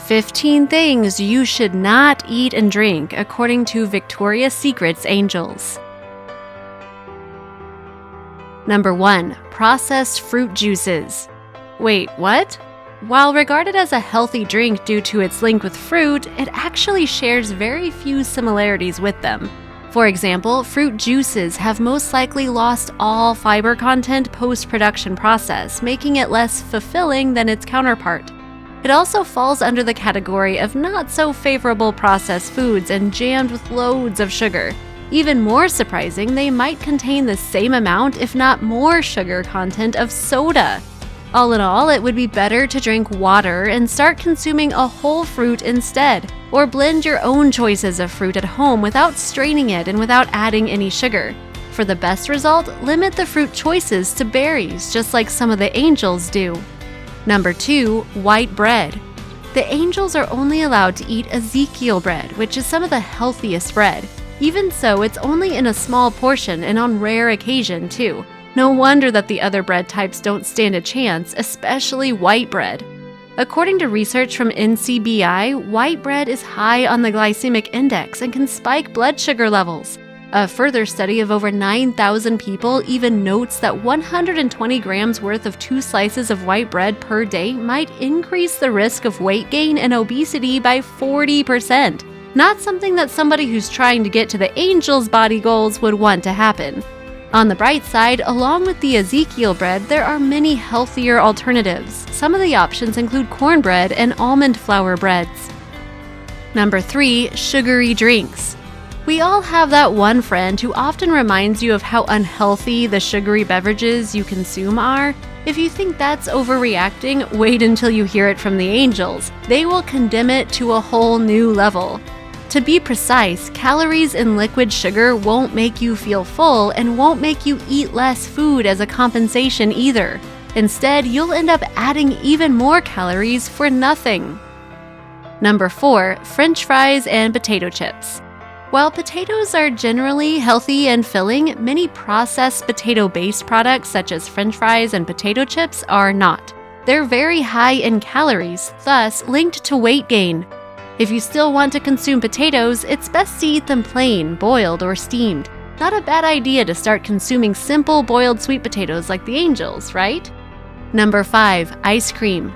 15 things you should not eat and drink according to Victoria's Secret's Angels. Number 1. Processed fruit juices. Wait, what? While regarded as a healthy drink due to its link with fruit, it actually shares very few similarities with them. For example, fruit juices have most likely lost all fiber content post-production process, making it less fulfilling than its counterpart. It also falls under the category of not-so-favorable processed foods and jammed with loads of sugar. Even more surprising, they might contain the same amount, if not more, sugar content of soda. All in all, it would be better to drink water and start consuming a whole fruit instead, or blend your own choices of fruit at home without straining it and without adding any sugar. For the best result, limit the fruit choices to berries, just like some of the angels do. Number 2. White bread. The angels are only allowed to eat Ezekiel bread, which is some of the healthiest bread. Even so, it's only in a small portion and on rare occasion too. No wonder that the other bread types don't stand a chance, especially white bread. According to research from NCBI, white bread is high on the glycemic index and can spike blood sugar levels. A further study of over 9,000 people even notes that 120 grams worth of 2 slices of white bread per day might increase the risk of weight gain and obesity by 40%. Not something that somebody who's trying to get to the angels' body goals would want to happen. On the bright side, along with the Ezekiel bread, there are many healthier alternatives. Some of the options include cornbread and almond flour breads. Number 3. Sugary drinks. We all have that one friend who often reminds you of how unhealthy the sugary beverages you consume are. If you think that's overreacting, wait until you hear it from the angels. They will condemn it to a whole new level. To be precise, calories in liquid sugar won't make you feel full and won't make you eat less food as a compensation either. Instead, you'll end up adding even more calories for nothing. Number 4. French fries and potato chips. While potatoes are generally healthy and filling, many processed potato-based products such as French fries and potato chips are not. They're very high in calories, thus linked to weight gain. If you still want to consume potatoes, it's best to eat them plain, boiled, or steamed. Not a bad idea to start consuming simple boiled sweet potatoes like the angels, right? Number 5. Ice cream.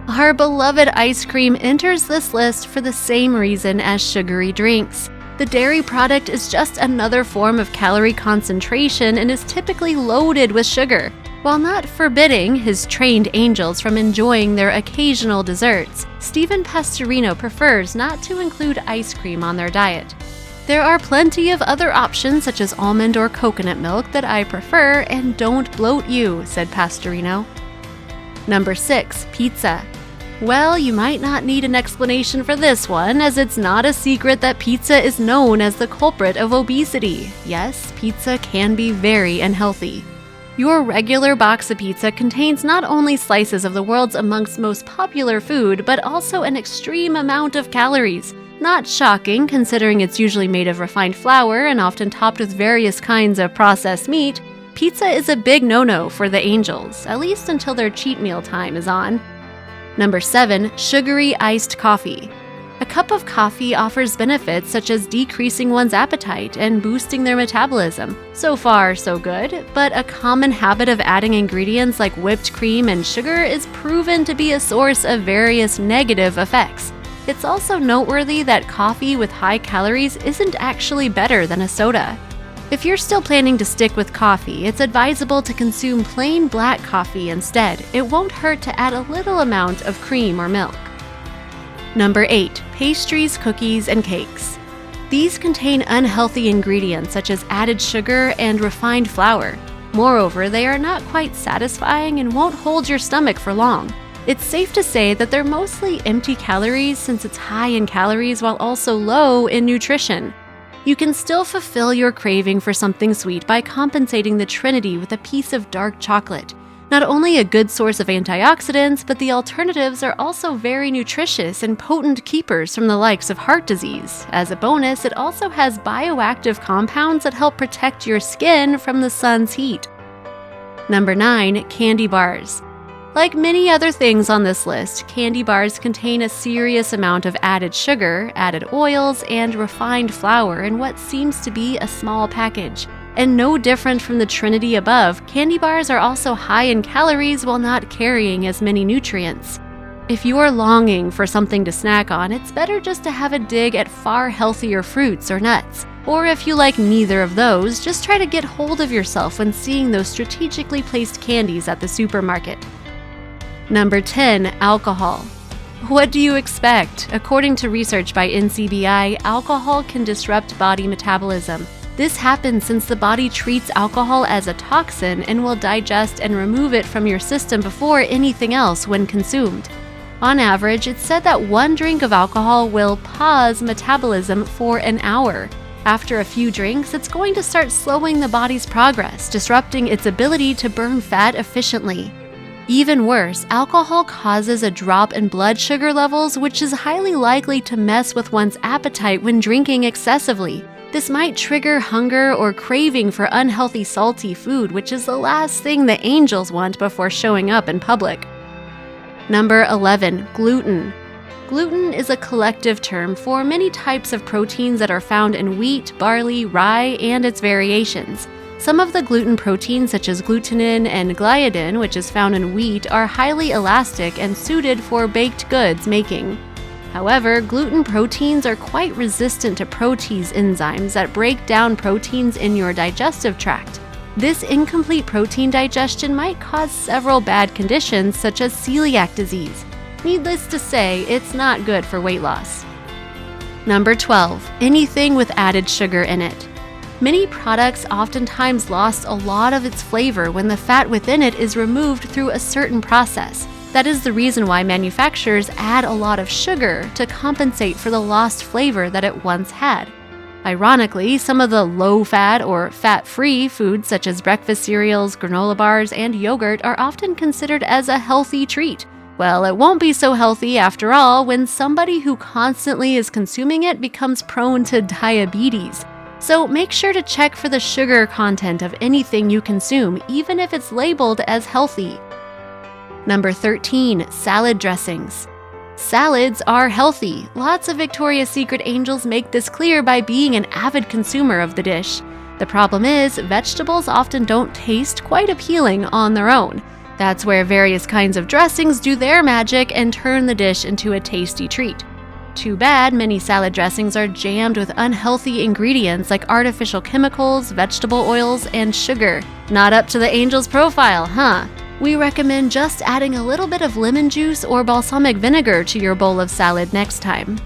Our beloved ice cream enters this list for the same reason as sugary drinks. The dairy product is just another form of calorie concentration and is typically loaded with sugar. While not forbidding his trained angels from enjoying their occasional desserts, Stephen Pastorino prefers not to include ice cream on their diet. There are plenty of other options such as almond or coconut milk that I prefer and don't bloat you, said Pastorino. Number 6. Pizza. Well, you might not need an explanation for this one, as it's not a secret that pizza is known as the culprit of obesity. Yes, pizza can be very unhealthy. Your regular box of pizza contains not only slices of the world's amongst most popular food, but also an extreme amount of calories. Not shocking, considering it's usually made of refined flour and often topped with various kinds of processed meat. Pizza is a big no-no for the angels, at least until their cheat meal time is on. Number 7. Sugary iced coffee. A cup of coffee offers benefits such as decreasing one's appetite and boosting their metabolism. So far, so good, but a common habit of adding ingredients like whipped cream and sugar is proven to be a source of various negative effects. It's also noteworthy that coffee with high calories isn't actually better than a soda. If you're still planning to stick with coffee, it's advisable to consume plain black coffee instead. It won't hurt to add a little amount of cream or milk. Number 8. Pastries, cookies, and cakes. These contain unhealthy ingredients such as added sugar and refined flour. Moreover, they are not quite satisfying and won't hold your stomach for long. It's safe to say that they're mostly empty calories since it's high in calories while also low in nutrition. You can still fulfill your craving for something sweet by compensating the trinity with a piece of dark chocolate. Not only a good source of antioxidants, but the alternatives are also very nutritious and potent keepers from the likes of heart disease. As a bonus, it also has bioactive compounds that help protect your skin from the sun's heat. Number 9. Candy bars. Like many other things on this list, candy bars contain a serious amount of added sugar, added oils, and refined flour in what seems to be a small package. And no different from the trinity above, candy bars are also high in calories while not carrying as many nutrients. If you are longing for something to snack on, it's better just to have a dig at far healthier fruits or nuts. Or if you like neither of those, just try to get hold of yourself when seeing those strategically placed candies at the supermarket. Number 10. Alcohol. What do you expect? According to research by NCBI, alcohol can disrupt body metabolism. This happens since the body treats alcohol as a toxin and will digest and remove it from your system before anything else when consumed. On average, it's said that one drink of alcohol will pause metabolism for an hour. After a few drinks, it's going to start slowing the body's progress, disrupting its ability to burn fat efficiently. Even worse, alcohol causes a drop in blood sugar levels, which is highly likely to mess with one's appetite when drinking excessively. This might trigger hunger or craving for unhealthy salty food, which is the last thing the angels want before showing up in public. Number 11. Gluten. Gluten is a collective term for many types of proteins that are found in wheat, barley, rye, and its variations. Some of the gluten proteins, such as glutenin and gliadin, which is found in wheat, are highly elastic and suited for baked goods making. However, gluten proteins are quite resistant to protease enzymes that break down proteins in your digestive tract. This incomplete protein digestion might cause several bad conditions, such as celiac disease. Needless to say, it's not good for weight loss. Number 12. Anything with added sugar in it. Many products oftentimes lost a lot of its flavor when the fat within it is removed through a certain process. That is the reason why manufacturers add a lot of sugar to compensate for the lost flavor that it once had. Ironically, some of the low-fat or fat-free foods such as breakfast cereals, granola bars, and yogurt are often considered as a healthy treat. Well, it won't be so healthy after all when somebody who constantly is consuming it becomes prone to diabetes. So make sure to check for the sugar content of anything you consume, even if it's labeled as healthy. Number 13. Salad dressings. Salads are healthy. Lots of Victoria's Secret angels make this clear by being an avid consumer of the dish. The problem is, vegetables often don't taste quite appealing on their own. That's where various kinds of dressings do their magic and turn the dish into a tasty treat. Too bad many salad dressings are jammed with unhealthy ingredients like artificial chemicals, vegetable oils, and sugar. Not up to the angel's profile, huh? We recommend just adding a little bit of lemon juice or balsamic vinegar to your bowl of salad next time.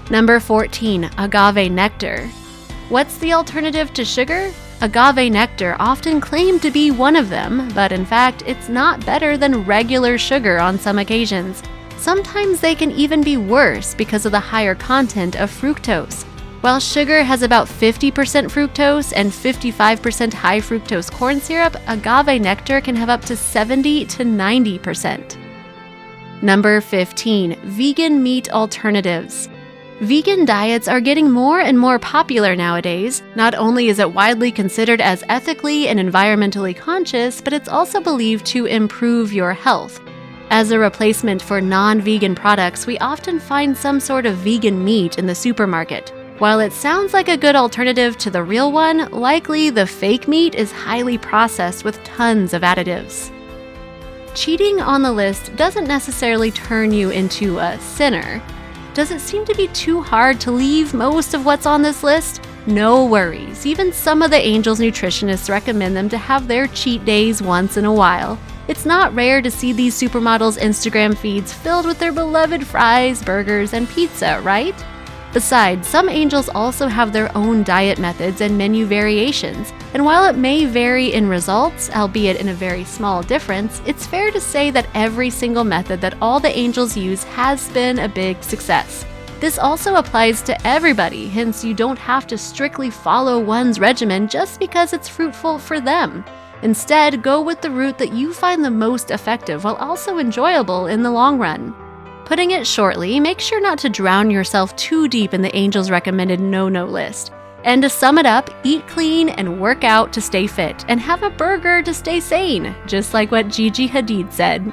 Number 14. Agave nectar. What's the alternative to sugar? Agave nectar often claimed to be one of them, but in fact, it's not better than regular sugar on some occasions. Sometimes they can even be worse because of the higher content of fructose. While sugar has about 50% fructose and 55% high fructose corn syrup, agave nectar can have up to 70 to 90%. Number 15. Vegan meat alternatives. Vegan diets are getting more and more popular nowadays. Not only is it widely considered as ethically and environmentally conscious, but it's also believed to improve your health. As a replacement for non-vegan products, we often find some sort of vegan meat in the supermarket. While it sounds like a good alternative to the real one, likely the fake meat is highly processed with tons of additives. Cheating on the list doesn't necessarily turn you into a sinner. Does it seem to be too hard to leave most of what's on this list? No worries, even some of the angels' nutritionists recommend them to have their cheat days once in a while. It's not rare to see these supermodels' Instagram feeds filled with their beloved fries, burgers, and pizza, right? Besides, some angels also have their own diet methods and menu variations, and while it may vary in results, albeit in a very small difference, it's fair to say that every single method that all the angels use has been a big success. This also applies to everybody, hence you don't have to strictly follow one's regimen just because it's fruitful for them. Instead, go with the route that you find the most effective while also enjoyable in the long run. Putting it shortly, make sure not to drown yourself too deep in the angels' recommended no-no list. And to sum it up, eat clean and work out to stay fit, and have a burger to stay sane, just like what Gigi Hadid said.